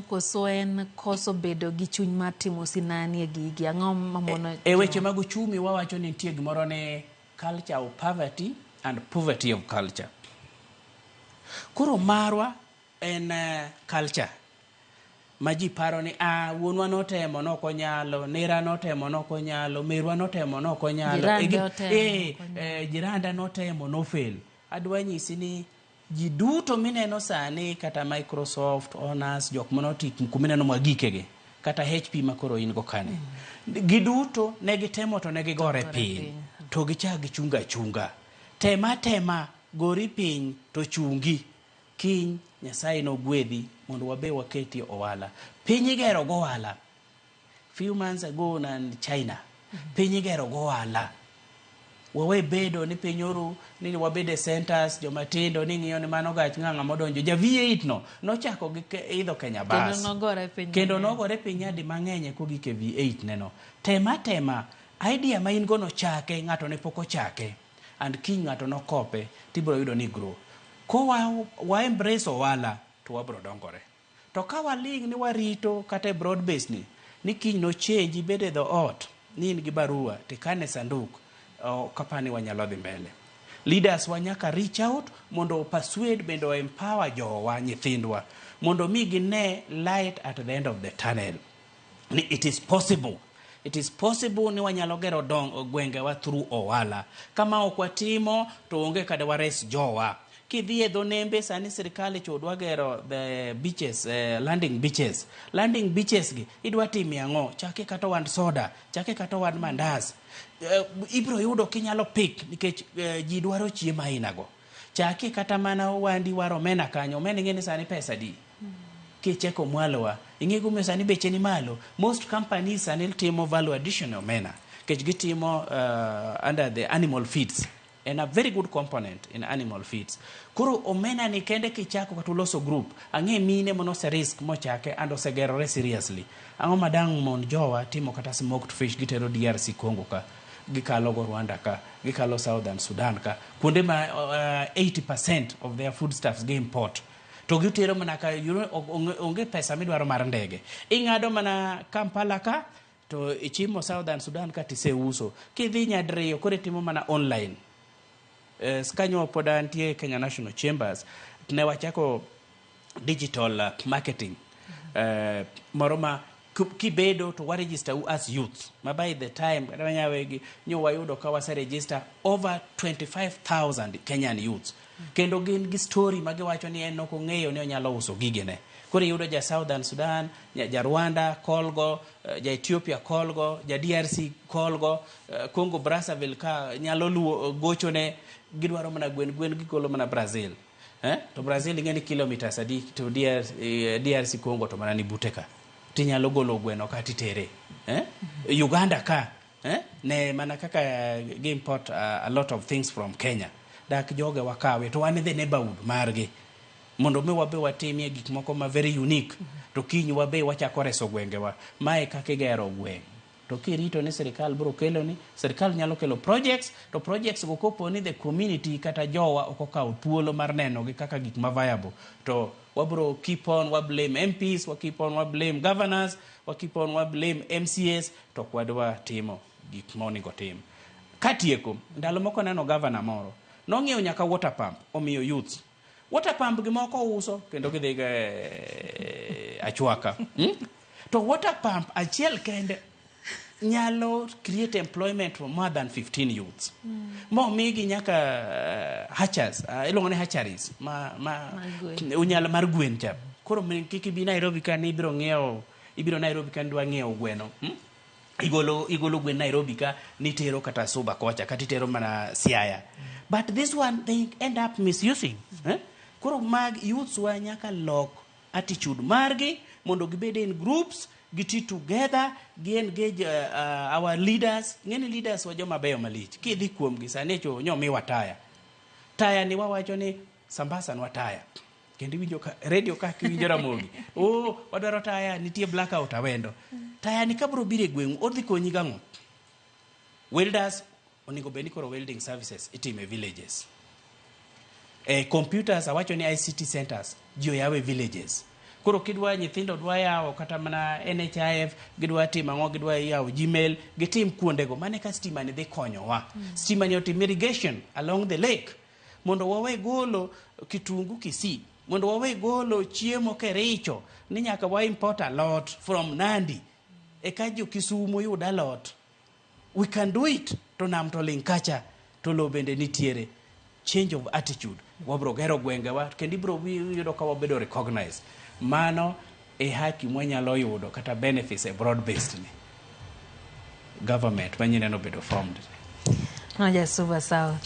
koso en koso bedo gi chuny mar timo sinani e gigi ang'o mamono weche mag uchumi wawacho ni nitie gimoro ne culture of poverty and poverty of culture. Koro marwa en culture ma ji paro ni wuonwa notemo nokonyalo, nera notemo nokonyalo, merwa notemo nokonyalo, jiranda notemo nofel. Adwa nyisi ni ji duto mineno sani kata Microsoft, Honors, jok manoti kumineno magikege kata HP makoro in go kane. Giduto negitemo to negigore piny to gichak gichunga chunga. Tema gori piny to chungi. Kiny Nyasaye no gwedhi mondo wabe waketi owala. Piny igero go wala. Few months ago na China. Piny igero go wala. Wawe bedo ni pinyoru ni wabede centers jomatindo ni ng'iyo ni mano gach ng'anga modonjo. Ja V8 no chako gi idho Kenya bus. Kendo nogore piny adi mang'eny kogike V8 neno. Tema idea ma in go no chake ng'ato ne poko chake. And king ng'ato no kope tibro yudo ni grow. Ko wa embrace owala to wabro dongore. To ka waling ni warito kata broad base ni kiny no change bede the ot ni in gi barua tikane sanduk kapani wanyalo dhi mbele. Leaders wanyaka reach out mondo persuade bendo empower jowa nyithindwa mondo mi gine light at the end of the tunnel. Ni it is possible. It is possible ni wanyalo gero gwenge wa through owala. Kama okwatimo to onge kada wares jowa. Kidhi e dho nembe sani sirikali chodwa gero the beaches, landing beaches gi idwa timi ang'o, chake kata wand soda, chake kata wand mandas. Ibro yudo kinyalo pick nikech ji dwaro chiemo ainago. Chake kata mana wandi waro omena kanyo, omena ing'eni sani pesa di. Kicheko mwalowa, ing'ego me sani beche ni malo. Most companies sani timo value addition omena. Kech gitimo under the animal feeds. And a very good component in animal feeds. Kuro omena ni kende kichako katuloso group. Ang'e mine monose risk mochake and osegerore seriously. Ang'o madang mon jowa timo kata smoked fish gitero DRC Congo ka. Gikalo go Rwanda ka. Gikalo Southern Sudan ka. Kunde ma 80% of their foodstuffs ge import. To gitero manaka onge pesa midwaro mar ndege. Ing'ado mana Kampala ka to ichimo Southern Sudan ka tise uso. Kidhi nyadriyo kore timo mana online. Skanyo poda ntie Kenya National Chambers ne wachako digital marketing moroma kibedo to register as youth ma by the time wanyawegi nyo wayudo ka wase register over 25,000 Kenyan youths kendo gin gi story magiwacho ni en no kong'eyo ni onyalo uso gigene. Kore yudo ja Southern Sudan, ja Rwanda kolgo, ja Ethiopia kolgo, ja DRC kolgo, Congo Brazzaville ka nyalo luo gochone gidwaro mana gwen gikolo mana Brazil. To Brazil ing'eni kilometers adi to DRC Congo to mana ni buteka. Tinyalo golo gweno ka titere. Uganda ka ne mana kaka import a lot of things from Kenya. Dak joge wakawe to wan the neighborhood margi. Mondo me wabe watimie gik moko ma very unique to kiny wabe wachako reso gwengewa mae kaka igero gweng. To kirito ni serikal bro kelo ni serikal nyalo kelo projects to projects go kopo ni the community kata jowa okokaw thuolo mar neno gi kaka gik ma viable to wabro keep on wa blame MPs, wa keep on wa blame governors, wa keep on wa blame MCAs to kwadwa timo gik monego tim. Katieko ndalo moko neno governor moro nong'iew nyaka water pump omiyo youth. Water pump gi moko uso kendo gidhiga achwaka. To water pump achiel kende nyalo create employment for more than 15 youths. Mo migi nyaka hatchers, ilongo ni hatcheries unyalo mar gwen chap. Koro kiki bi Nairobi ka ni ibiro Nairobi ka ndwa ng'iewo gweno. Igolo gwen Nairobi ka nitero kata Suba kocha kata itero mana Siaya. But this one they end up misusing. Koro mag youths wa nyaka lock attitude margi mondo gibede in groups giti together engage our leaders. Ngeni leaders wa joma beyo malich kidhi kuom gi sanecho nyomi wataya taya ni wawacho ni Sambasa nwa taya kendo winjo ka radio ka kiwinjo Ramogi wadwaro taya nitie blackout awendo taya ni kabro bire gweng odhi konyi gang'o. Welders onego beni koro welding services itime villages. Computers awacho ni ICT centers jio yawe villages. Koro kidwa nyithindo dwa yawo kata mana NHIF, gidwa timo ang'o, gidwa yawo Gmail, gitim kuondego. Mane ka stima ni dhi konyowa. Stima ni otim irrigation along the lake. Mondo wawe golo kitungu Kisii. Mondo wawe golo chiemo Kericho. Ni nyaka wa import a lot from Nandi. Eka jo Kisumu yud a lot. We can do it. To nam to linkacha. To lo bende nitiere. Change of attitude. Wabro gero gwengewa. Kendi bro yudo ka wabedo recognize. Mano e haki mwanyalo yudo kata benefits e broad based ni. Government manyine no bedo formed. Noja super sawa.